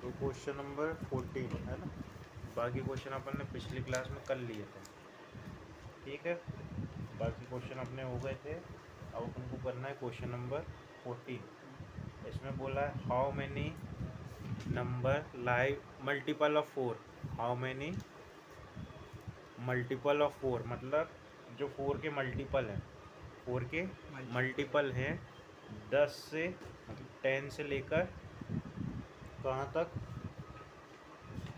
तो question number 14 है ना। बाकी क्वेश्चन अपन ने पिछली क्लास में कर लिए थे, ठीक है। बाकी क्वेश्चन अपने हो गए थे। अब अपन को करना है क्वेश्चन नंबर 14। इसमें बोला है how many number lie multiple of 4। How many multiple of 4 मतलब जो 4 के मल्टीपल हैं, 4 के मल्टीपल हैं 10 से मतलब 10 से लेकर कहाँ तक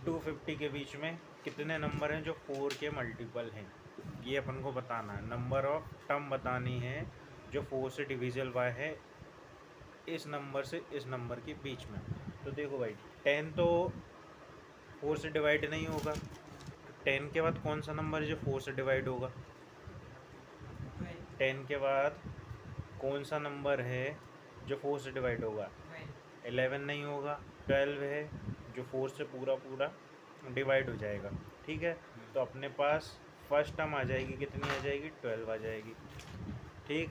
250 के बीच में कितने नंबर हैं जो 4 के मल्टीपल हैं, ये अपन को बताना है। नंबर ऑफ टर्म बतानी है जो 4 से डिविजल बाय है इस नंबर से इस नंबर के बीच में। तो देखो भाई 10 तो 4 से डिवाइड नहीं होगा, तो 10 के बाद कौन सा नंबर है जो 4 से डिवाइड होगा? 10 के बाद कौन सा नंबर है जो 4 से डिवाइड होगा? 11 नहीं होगा, 12 है जो 4 से पूरा पूरा डिवाइड हो जाएगा, ठीक है। तो अपने पास फर्स्ट टर्म आ जाएगी, कितनी आ जाएगी? 12 आ जाएगी, ठीक।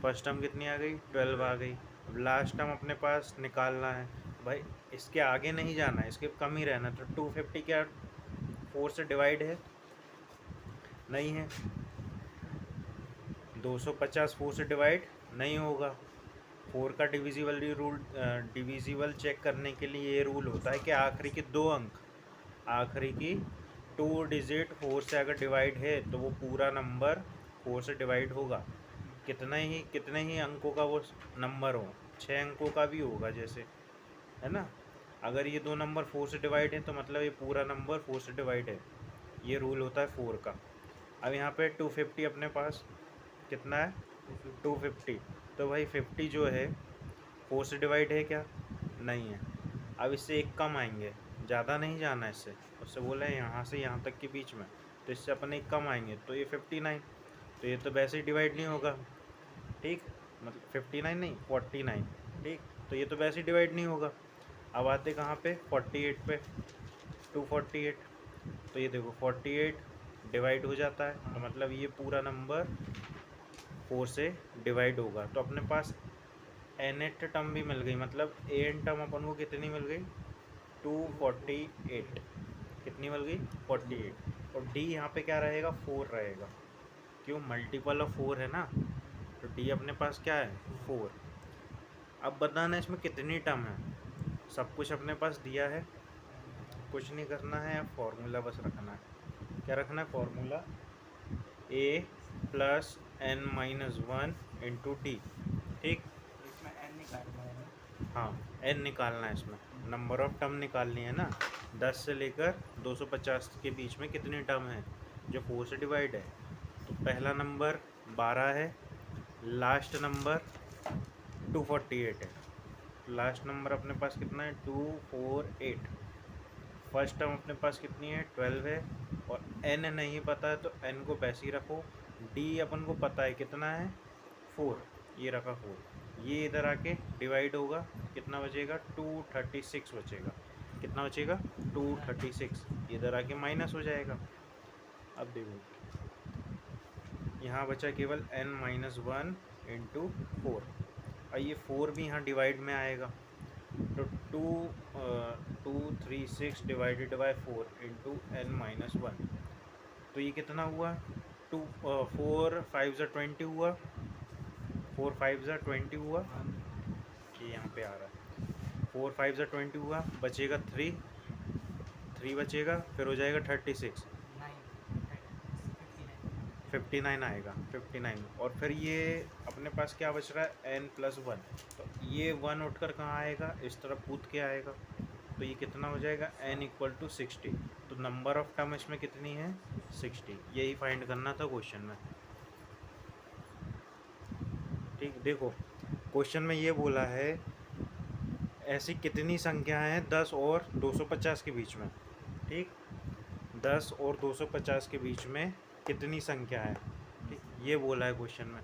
फर्स्ट टर्म कितनी आ गई? 12 आ गई। अब लास्ट टर्म अपने पास निकालना है भाई, इसके आगे नहीं जाना है, इसके कम ही रहना। तो 250 क्या 4 से डिवाइड है? नहीं है। 250 4 से डिवाइड नहीं होगा। 4 का डिविजिबल चेक करने के लिए ये रूल होता है कि आखिरी के 2 अंक, आखिरी की 2 डिजिट 4 से अगर डिवाइड है तो वो पूरा नंबर 4 से डिवाइड होगा। कितने ही अंकों का वो नंबर हो, 6 अंकों का भी होगा जैसे, है ना। अगर ये 2 नंबर 4 से डिवाइड है तो मतलब ये पूरा नंबर 4 से डिवाइड है। ये रूल होता है 4 का। अब यहाँ पे 250 अपने पास कितना है? 250। तो भाई 50 जो है 4 से डिवाइड है क्या? नहीं है। अब इससे एक कम आएंगे, ज़्यादा नहीं जाना है इससे, उससे बोला है यहाँ से यहाँ तक के बीच में, तो इससे अपन एक कम आएंगे तो ये 59। तो ये तो वैसे ही डिवाइड नहीं होगा, ठीक। मतलब 59 नहीं 49, ठीक। तो ये तो वैसे ही डिवाइड नहीं होगा। अब आते कहाँ पे? 48 पे, 248। तो ये देखो 48 डिवाइड हो जाता है, तो मतलब ये पूरा नंबर 4 से डिवाइड होगा। तो अपने पास nth टर्म भी मिल गई, मतलब an टर्म अपन को कितनी मिल गई? 248। कितनी मिल गई? 48। और d यहाँ पे क्या रहेगा? 4 रहेगा, क्यों? मल्टीपल ऑफ 4 है ना, तो d अपने पास क्या है? 4। अब बताना इसमें कितनी टर्म है। सब कुछ अपने पास दिया है, कुछ नहीं करना है, अब फॉर्मूला बस रखना है। क्या रखना है? Formula a plus n minus 1 into D, ठीक। इसमें n निकालना है। हाँ, n निकालना है, इसमें नंबर ऑफ टर्म निकालनी है ना। 10 से लेकर 250 के बीच में कितनी टर्म है जो 4 से डिवाइड है? तो पहला नंबर 12 है, लास्ट नंबर 248 है। लास्ट नंबर अपने पास कितना है? 248। फर्स्ट टर्म अपने पास कितनी है? 12 है, और n नहीं पता है तो n को वैसे ही रखो। d अपन को पता है कितना है? 4, ये रखा 4। ये इधर आके डिवाइड होगा, कितना बचेगा? 236 बचेगा। कितना बचेगा? 236। इधर आके माइनस हो जाएगा। अब देखो यहाँ बचा केवल n माइनस 1 इंटू 4, और ये 4 भी यहाँ डिवाइड में आएगा। तो 236 divided by 4 into n minus 1, तो ये कितना हुआ? 4 5 ज़ा 20 हुआ, 4 5 ज़ा 20 हुआ, ये यहाँ पे आ रहा है। 4 5 ज़ा 20 हुआ, बचेगा 3 बचेगा, फिर हो जाएगा 36, 59 आएगा, 59। और फिर ये अपने पास क्या बच रहा है? n plus 1। तो ये 1 उठकर कहाँ आएगा? इस तरफ कूद के आएगा, तो ये कितना हो जाएगा? n equal to 60। तो नंबर ऑफ टर्म इसमें कितनी है? 60। यही फाइंड करना था क्वेश्चन में, ठीक। देखो क्वेश्चन में ये बोला है ऐसी कितनी संख्याएं हैं 10 और 250 के बीच में, ठीक। 10 और 250 के बीच में कितनी संख्या है, ठीक, ये बोला है क्वेश्चन में,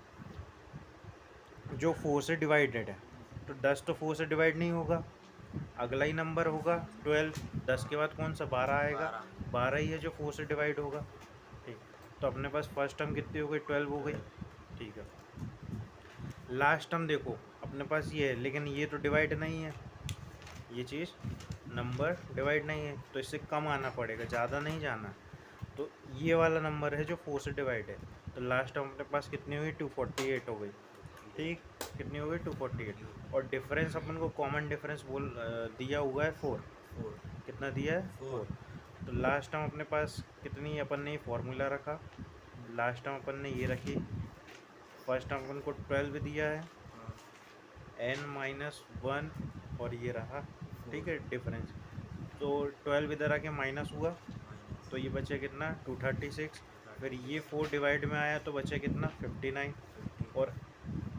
जो 4 से डिवाइडेड है। तो 10 तो 4 से डिवाइड नहीं होगा, अगला ही नंबर होगा 12। 10 के बाद कौन सा? 12 आएगा, 12 ही है जो 4 से डिवाइड होगा, ठीक। तो अपने पास फर्स्ट टर्म कितनी हो गई? 12 हो गई, ठीक है। लास्ट टर्म देखो अपने पास ये है, लेकिन ये तो डिवाइड नहीं है, ये चीज़ नंबर डिवाइड नहीं है, तो इससे कम आना पड़ेगा, ज़्यादा नहीं जाना। तो ये वाला नंबर है जो 4 से डिवाइड है। तो लास्ट टर्म अपने पास कितनी हुई, 248 हो गई। ठीक, कितनी हो गई, 248। और डिफरेंस अपन को कॉमन डिफरेंस दिया हुआ है 4। कितना दिया है, 4। तो लास्ट टर्म अपने पास कितनी, अपन ने फॉर्मूला रखा, लास्ट टर्म अपन ने ये रखी। फर्स्ट टर्म अपन को 12 दिया है, n-1 और ये रहा। ठीक है, डिफरेंस। तो 12 इधर आके माइनस हुआ, तो ये बचे कितना, 236। फिर ये 4 डिवाइड में आया तो बचे कितना, 59। और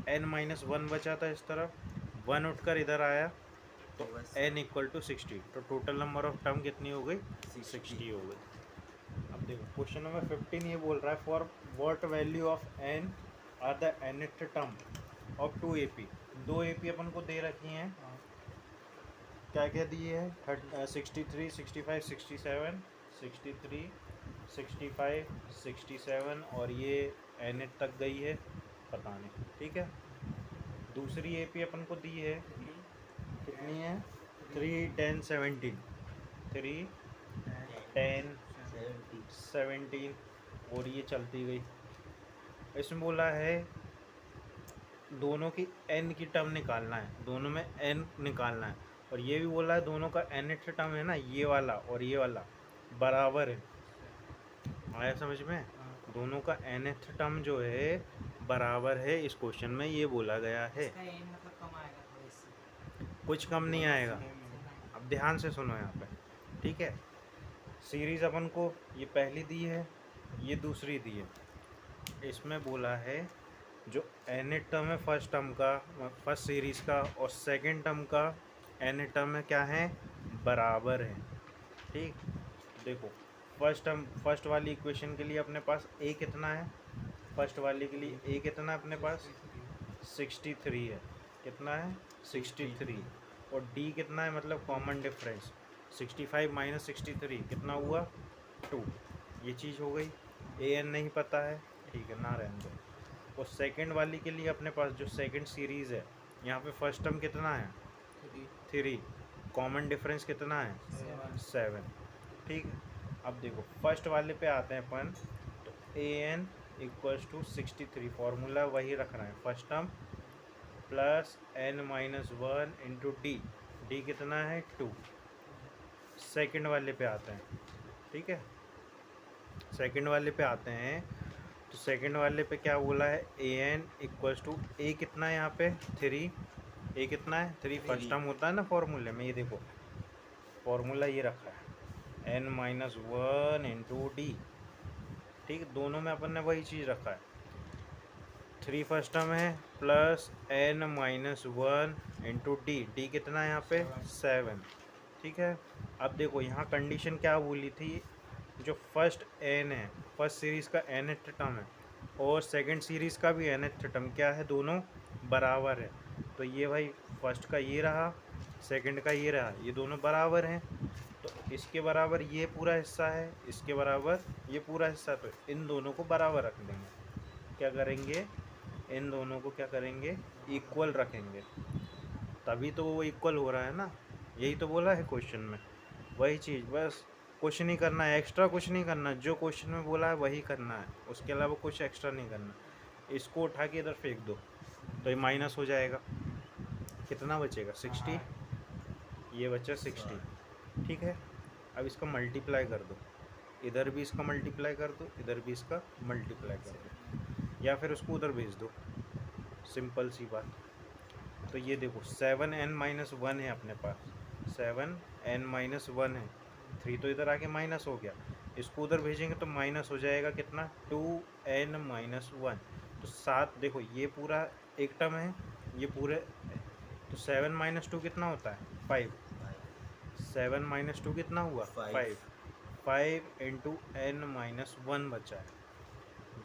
n-1 बचा था इस तरफ, 1 उठकर इधर आया तो n इक्वल टू 60। तो टोटल नंबर ऑफ टर्म कितनी हो गई, 60 हो गई। अब देखो क्वेश्चन नंबर 15 ये बोल रहा है, for what value of n are the nth term of 2 AP। 2 AP अपन को दे रखी हैं, क्या क्या दिए हैं, 63, 65, 67, 63, 65, 67 और ये nth तक गई है, पता नहीं। ठीक है, दूसरी AP अपन को दी है, कितनी है, 3, 10, 17, 3, 10, 17 और ये चलती गई। इसमें बोला है दोनों की n की टर्म निकालना है, दोनों में n निकालना है। और ये भी बोला है दोनों का nth टर्म है ना, ये वाला और ये वाला बराबर है। आया समझ में, दोनों का nth टर्म जो है बराबर है, इस क्वेश्चन में ये बोला गया है। इसका n मतलब कम आएगा थोड़ा इससे। कुछ कम नहीं आएगा, अब ध्यान से सुनो यहाँ पे। ठीक है, सीरीज़ अपन को ये पहली दी है, ये दूसरी दी है। इसमें बोला है जो nth टर्म है फर्स्ट टर्म का, फर्स्ट सीरीज़ का, और सेकंड टर्म का nth टर्म में क्या है, बराबर है। ठीक, देखो फर्स्ट वाली इक्वेशन के लिए अपने पास a कितना है, फर्स्ट वाले के लिए a कितना है अपने पास, 63 है। कितना है, 63। और d कितना है, मतलब कॉमन डिफरेंस 65 माइनस 63 कितना हुआ, 2। ये चीज़ हो गई। an नहीं पता है, ठीक है ना, रहने दो। और सेकंड वाली के लिए अपने पास जो सेकंड सीरीज़ है, यहाँ पे फर्स्ट टर्म कितना है, 3, कॉमन डिफरेंस कितना है, 7। ठीक है, अब देखो फर्स्ट वाले पे आते हैं अपन, तो an इक्वल्स टू 63, फार्मूला वही रखना है, first term plus n-1 into D कितना है, 2। सेकंड वाले पे आते हैं, ठीक है, सेकंड वाले पे आते हैं। तो सेकंड वाले पे क्या बोला है, an इक्वल्स टू a कितना है यहाँ पे, 3, a कितना है, 3 फर्स्ट टर्म होता है ना फॉर्मूले में, ये देखो फॉर्मूला ये रखा है, n-1 इंटू डी। ठीक, दोनों में अपन ने वही चीज़ रखा है, 3 फर्स्ट टर्म है प्लस n-1 इंटू डी कितना है यहाँ पे, 7। ठीक है, अब देखो यहाँ कंडीशन क्या बोली थी, जो फर्स्ट n है, फर्स्ट सीरीज़ का nth टर्म है और सेकंड सीरीज़ का भी nth टर्म क्या है, दोनों बराबर है। तो ये भाई फर्स्ट का ये रहा, सेकंड का ये रहा, ये दोनों बराबर हैं। तो इसके बराबर ये पूरा हिस्सा है, इसके बराबर ये पूरा हिस्सा, तो इन दोनों को बराबर रख देंगे। क्या करेंगे, इन दोनों को क्या करेंगे, इक्वल रखेंगे, तभी तो वो इक्वल हो रहा है ना। यही तो बोला है क्वेश्चन में, वही चीज़, बस कुछ नहीं करना है, एक्स्ट्रा कुछ नहीं करना, जो क्वेश्चन में बोला है वही करना है, उसके अलावा कुछ एक्स्ट्रा नहीं करना। इसको उठा के इधर फेंक दो तो ये माइनस हो जाएगा, कितना बचेगा, 60, ये बचा 60। ठीक है, अब इसका मल्टीप्लाई कर दो, इधर भी इसका मल्टीप्लाई कर दो, इधर भी इसका मल्टीप्लाई कर दो, या फिर उसको उधर भेज दो, सिंपल सी बात। तो ये देखो 7n-1 है अपने पास, 7n-1 है, 3 तो इधर आके माइनस हो गया, इसको उधर भेजेंगे तो माइनस हो जाएगा कितना, 2n-1। तो 7, देखो ये पूरा एक टर्म है, ये पूरे, तो 7 - 2 कितना होता है, 5। 7 - 2 कितना हुआ, 5। 5 इंटू n-1 बचा है,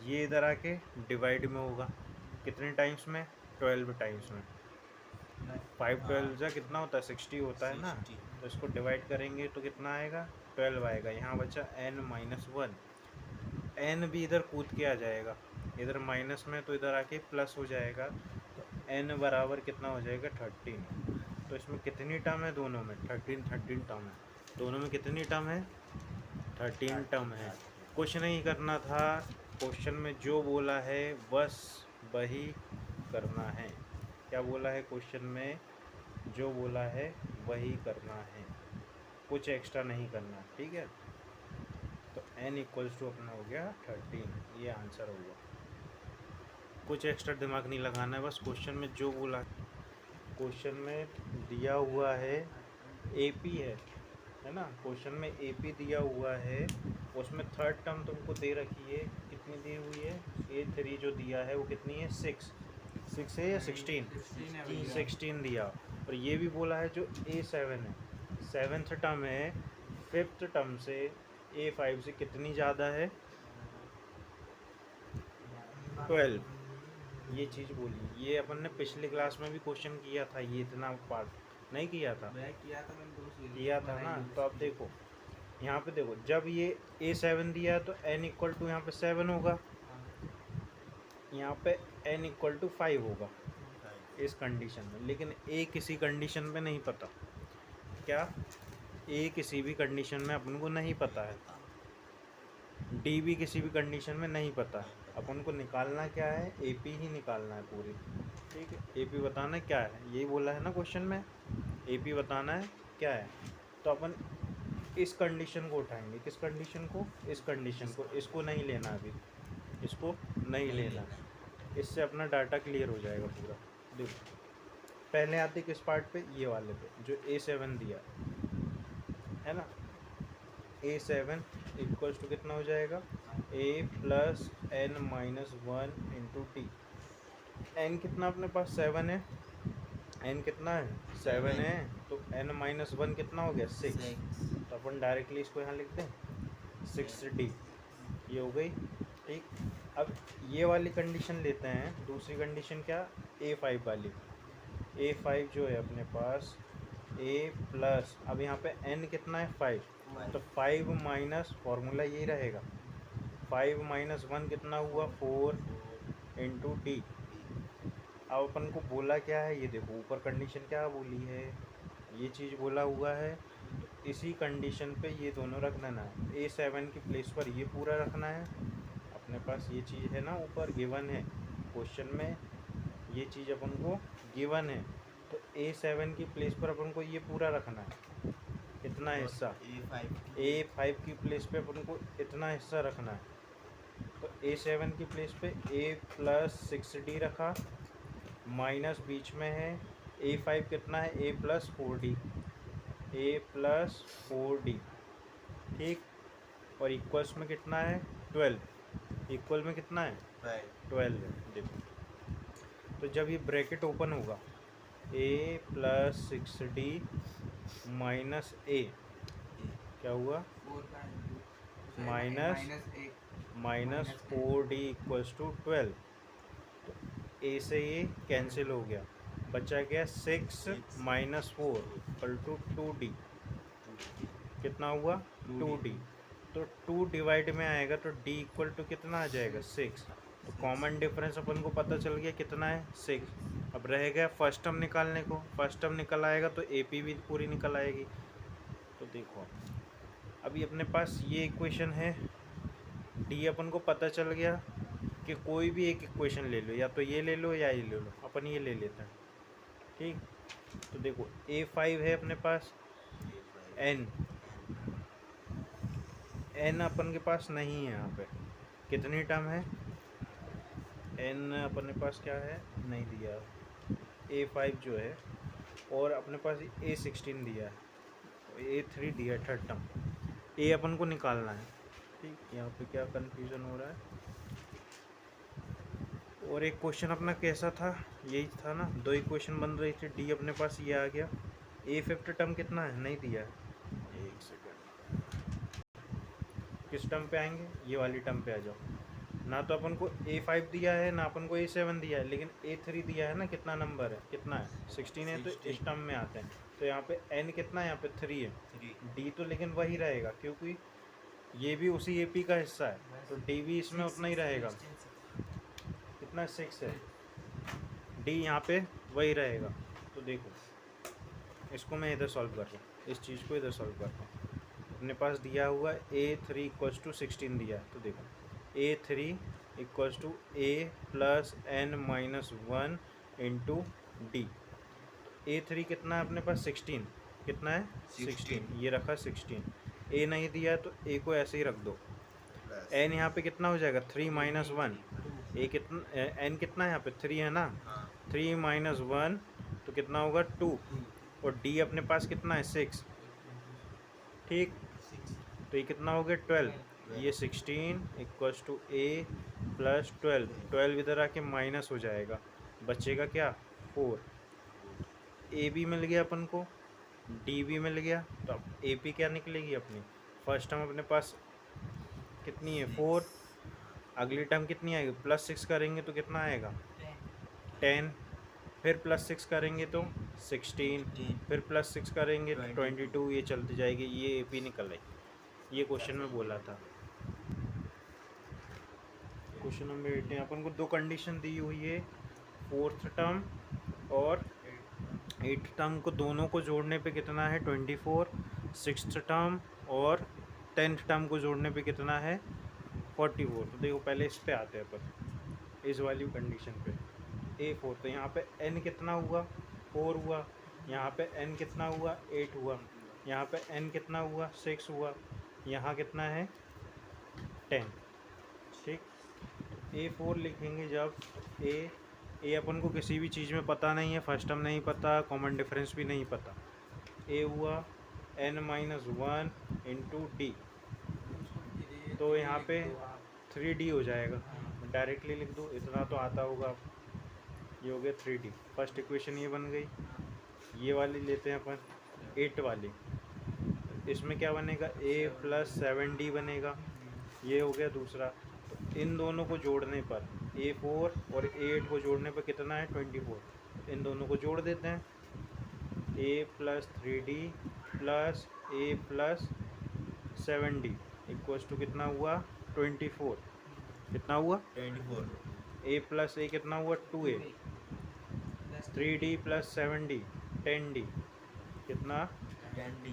ये इधर आके डिवाइड में होगा, कितने टाइम्स में, 12 टाइम्स में। 5 12 जा कितना होता है, 60 होता है ना। तो इसको डिवाइड करेंगे तो कितना आएगा, 12 आएगा। यहाँ बचा n-1, n भी इधर कूद के आ जाएगा, इधर माइनस में तो इधर आके प्लस हो जाएगा, तो n बराबर कितना हो जाएगा, 13। तो तो इसमें कितनी टर्म है दोनों में? 13 टर्म है। दोनों में कितनी टर्म है? 13 टर्म है। कुछ नहीं करना था, क्वेश्चन में जो बोला है बस वही करना है। क्या बोला है क्वेश्चन में? जो बोला है वही करना है, कुछ एक्स्ट्रा नहीं करना, ठीक है। तो n इक्वल्स टू अपना हो गया 13, ये आंसर होगा। कुछ एक्स्ट्रा दिमाग नहीं लगाना है, बस क्वेश्चन में जो बोला, क्वेश्चन में दिया हुआ है AP है ना, क्वेश्चन में AP दिया हुआ है, उसमें थर्ड टर्म तुमको दे रखी है, कितनी दी हुई है? A3 जो दिया है वो कितनी है? 6 है या 16? 16 दिया। और ये भी बोला है जो A7 है, सेवन्थ टर्म है, फिफ्थ टर्म से A5 से कितनी ज़्यादा है? 12। ये चीज़ बोली, ये अपन ने पिछली क्लास में भी क्वेश्चन किया था, ये इतना पार्ट नहीं किया था? किया था मैंने, दोस्त किया था ना। तो अब देखो यहाँ पे, देखो जब ये A7 दिया तो n इक्वल टू यहाँ पे 7 होगा, यहाँ पे n इक्वल टू 5 होगा इस कंडीशन में। लेकिन A किसी कंडीशन में नहीं पता। क्या? A किसी भी कंडीशन में अपन को नहीं पता है, D भी किसी भी कंडीशन में नहीं पता है। अपन को निकालना क्या है? AP ही निकालना है पूरी, ठीक है। AP बताना क्या है, यही बोला है ना क्वेश्चन में, AP बताना है क्या है। तो अपन इस कंडीशन को उठाएंगे, किस कंडीशन को? इस कंडीशन को। इसको नहीं लेना अभी, इसको नहीं लेना, इससे अपना डाटा क्लियर हो जाएगा पूरा। देखो पहले आते किस पार्ट पे? ये वाले पे, जो A7 दिया है ना। A7 इक्वल्स टू कितना हो जाएगा? A plus n minus 1 into T. n कितना अपने पास? 7 है। n कितना है? 7 है। तो n माइनस 1 कितना हो गया? 6। तो अपन डायरेक्टली इसको यहाँ लिख दें 6D, ये हो गई, ठीक। अब ये वाली कंडीशन लेते हैं, दूसरी कंडीशन क्या? A5 वाली। A5 जो है अपने पास A प्लस, अब यहाँ पे n कितना है? 5। तो 5 माइनस, फॉर्मूला यही रहेगा, 5 माइनस 1 कितना हुआ? 4 इंटू डी। अब अपन को बोला क्या है? ये देखो ऊपर कंडीशन क्या बोली है, ये चीज़ बोला हुआ है। तो इसी कंडीशन पे ये दोनों रख देना है। A7 की प्लेस पर ये पूरा रखना है, अपने पास ये चीज़ है ना, ऊपर गिवन है क्वेश्चन में, ये चीज़ अपन को गिवन है। तो A7 की प्लेस पर अपन को ये पूरा रखना है, इतना हिस्सा। A5 की प्लेस पे अपन को इतना हिस्सा रखना है। तो A7 की प्लेस पे A प्लस 6D रखा, माइनस बीच में है। A5 कितना है? A plus 4D, A plus 4D, ठीक। और इक्वल्स में कितना है? 12। इक्वल में कितना है? 12 है। देखो तो जब ये ब्रैकेट ओपन होगा, A plus 6D minus A, क्या हुआ? Minus 4D equals to 12। तो A से ये कैंसिल हो गया, बचा गया 6 माइनस 4 इक्वल टू 2D। कितना हुआ? 2D। तो 2 डिवाइड में आएगा तो D इक्वल टू कितना आ जाएगा? 6। तो कॉमन डिफरेंस अपन को पता चल गया कितना है? 6। अब रह गया फर्स्ट टर्म निकालने को, फर्स्ट टर्म निकल आएगा तो AP भी पूरी निकल आएगी। तो देखो अभी अपने पास ये इक्वेशन है, D अपन को पता चल गया कि कोई भी एक इक्वेशन ले लो, या तो ये ले लो या ये ले लो, अपन ये ले लेते हैं, ठीक। तो देखो A5 है अपने पास, n अपन के पास नहीं है, यहाँ पे कितनी टर्म है? n अपने पास क्या है? नहीं दिया। A5 जो है, और अपने पास A16 दिया है, A3 दिया है थर्ड टर्म। A अपन को निकालना है, ठीक। यहाँ पे क्या कन्फ्यूज़न हो रहा है? और एक क्वेश्चन अपना कैसा था? यही था ना, दो इक्वेशन बन रही थी, D अपने पास ये आ गया। A5 टर्म कितना है? नहीं दिया है। एक सेकेंड, किस टर्म पे आएंगे? ये वाली टर्म पे आ जाओ। ना तो अपन को A5 दिया है, ना अपन को A7 दिया है, लेकिन A3 दिया है ना। कितना नंबर है? कितना है? 16 है। तो इस टर्म में आते हैं। तो यहाँ पे n कितना है? यहाँ पे 3 है। D तो लेकिन वही रहेगा, क्योंकि ये भी उसी AP का हिस्सा है, तो D भी इसमें उतना ही रहेगा। कितना? 6 है। D यहाँ पे वही रहेगा। तो देखो इसको मैं इधर सॉल्व कर रहा हूँ, इस चीज़ को इधर सॉल्व कर रहा हूँ। अपने पास दिया हुआ A3 इक्वल्स टू 16 दिया है, तो देखो A3 equals to A+n-1 into D. A3 कितना है अपने पास 16, कितना है 16, ये रखा 16। A नहीं दिया तो A को ऐसे ही रख दो। n यहाँ पे कितना हो जाएगा 3 माइनस 1, A कितना n कितना है यहाँ पे 3 है ना, 3 माइनस 1 तो कितना होगा 2, और D अपने पास कितना है 6, ठीक। तो ये कितना हो गया 12, ये 16 इक्वल्स टू A प्लस 12, 12 इधर आके माइनस हो जाएगा, बचेगा क्या 4। A भी मिल गया अपन को, D भी मिल गया, तो अब AP क्या निकलेगी अपनी, फर्स्ट टर्म अपने पास कितनी है 4, अगली टर्म कितनी आएगी +6 करेंगे तो कितना आएगा 10, फिर +6 करेंगे तो 16, फिर +6 करेंगे तो 22, ये चलती जाएगी, ये AP निकल आई। ये क्वेश्चन में बोला था। क्वेश्चन नंबर 18 अपन को दो कंडीशन दी हुई है, 4th टर्म और 8th टर्म को दोनों को जोड़ने पे कितना है 24, 6th टर्म और 10th टर्म को जोड़ने पे कितना है 44। तो देखो पहले इस पे आते हैं अपन, इस वाली कंडीशन पे A4, तो यहाँ पे n कितना हुआ 4 हुआ, यहाँ पे n कितना हुआ 8 हुआ, यहाँ पे n कितना हुआ 6 हुआ, यहाँ कितना है 10, ठीक। A4 लिखेंगे जब A अपन को किसी भी चीज़ में पता नहीं है, फर्स्ट टर्म नहीं पता, कॉमन डिफरेंस भी नहीं पता। A हुआ n-1 इंटू डी, तो यहाँ पे 3D हो जाएगा, डायरेक्टली लिख दो, इतना तो आता होगा। ये हो गया 3D, फर्स्ट इक्वेशन ये बन गई। ये वाली लेते हैं अपन 8 वाली, इसमें क्या बनेगा A+7D बनेगा, ये हो गया दूसरा। तो इन दोनों को जोड़ने पर A4 और A8 को जोड़ने पर कितना है 24, इन दोनों को जोड़ देते हैं, A+3D plus A+7D equals to कितना हुआ 24, कितना हुआ 24, A+A कितना हुआ 2A, 3D plus 7D 10D, कितना 10D,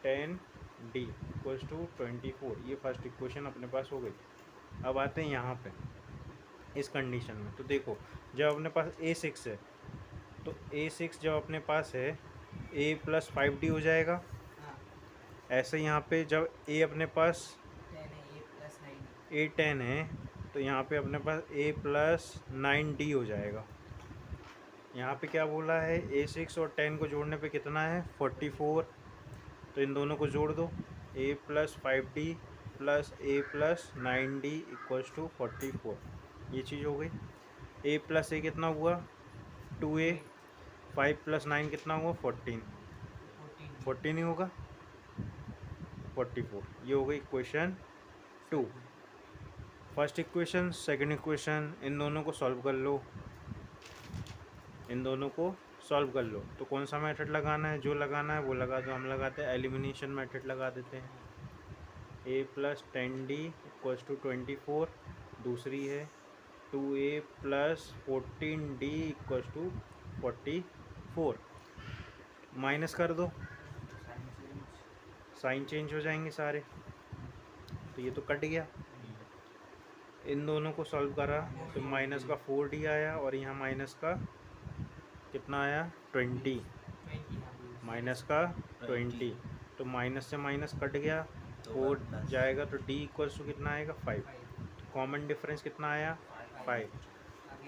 10D इक्वल्स टू 24। ये फर्स्ट इक्वेशन अपने पास हो गई। अब आते हैं यहाँ पे इस कंडीशन में, तो देखो जब अपने पास A6 है, तो A6 जब अपने पास है A+5D हो जाएगा। ऐसे यहाँ पे जब A अपने पास A10 है, तो यहाँ पे अपने पास A+9D हो जाएगा। यहाँ पे क्या बोला है A6 और 10 को जोड़ने पे कितना है 44, तो इन दोनों को जोड़ दो, A+5D plus A+9D equals to 44, ये चीज़ हो गई। A+A कितना हुआ 2A, 5 + 9 कितना हुआ 14, 14 ही होगा 44, ये हो गई equation 2। First equation second equation, इन दोनों को सॉल्व कर लो, इन दोनों को सॉल्व कर लो। तो कौन सा मेथड लगाना है, जो लगाना है वो लगा दो, हम लगाते हैं एलिमिनेशन मेथड लगा देते हैं। A+10D इक्वल्स टू 24, दूसरी है 2A+14D इक्वल्स टू 44, माइनस कर दो, साइन चेंज हो जाएंगे सारे, तो ये तो कट गया। इन दोनों को सॉल्व करा तो माइनस का 4D आया, और यहाँ माइनस का कितना आया 20, माइनस का 20, तो माइनस से माइनस कट गया, 4 जाएगा तो D इक्वल्स टू कितना आएगा 5, कॉमन डिफरेंस कितना आया 5।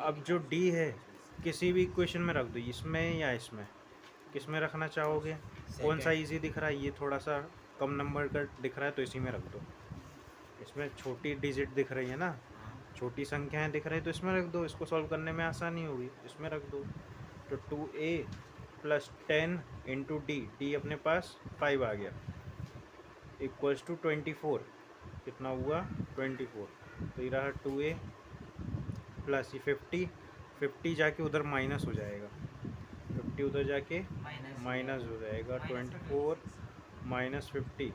अब जो D है किसी भी इक्वेशन में रख दो, इसमें या इसमें, किस में रखना चाहोगे, कौन सा इजी दिख रहा है, ये थोड़ा सा कम नंबर का दिख रहा है तो इसी में रख दो। इसमें छोटी डिजिट दिख रही है ना, छोटी संख्याएं दिख रही है तो इसमें रख दो, इसको सॉल्व करने में आसानी होगी, इसमें रख दो। तो 2A+10 इंटू डी अपने पास 5 आ गया इक्वल्स टू 24, कितना हुआ 24, तो ये रहा 2A प्लस ये 50 जाके उधर माइनस हो जाएगा, 50 उधर जाके माइनस हो जाएगा, 24 माइनस 50,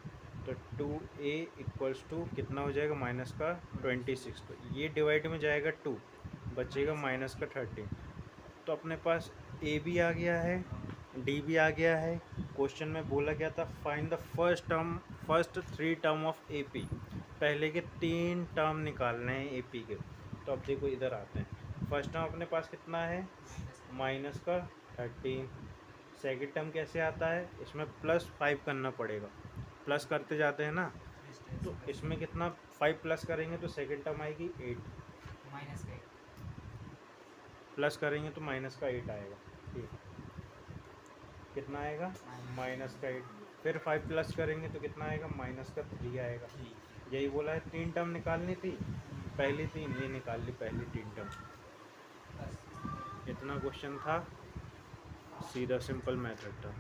तो 2A इक्वल्स टू कितना हो जाएगा माइनस का 26, तो ये डिवाइड में जाएगा 2, बचेगा माइनस का 13। तो अपने पास A भी आ गया है, D भी आ गया है, क्वेश्चन में बोला गया था find the first 3 term of AP. पहले के 3 टर्म निकालने हैं एपी के। तो अब देखो इधर आते हैं। फर्स्ट टर्म अपने पास कितना है, माइनस का 13। सेकेंड टर्म कैसे आता है, इसमें +5 करना पड़ेगा, प्लस करते जाते हैं ना। तो इसमें कितना 5 प्लस करेंगे तो सेकेंड टर्म आएगी 8, माइनस का प्लस करेंगे तो माइनस का 8 आएगा। ठीक, कितना आएगा, माइनस का 8। फिर 5 प्लस करेंगे तो कितना आएगा, माइनस का 3 आएगा। यही बोला है 3 टर्म निकालनी थी, पहली 3 ये निकाल ली, पहली 3 टर्म। प्लस इतना क्वेश्चन था, सीधा सिंपल मेथड था।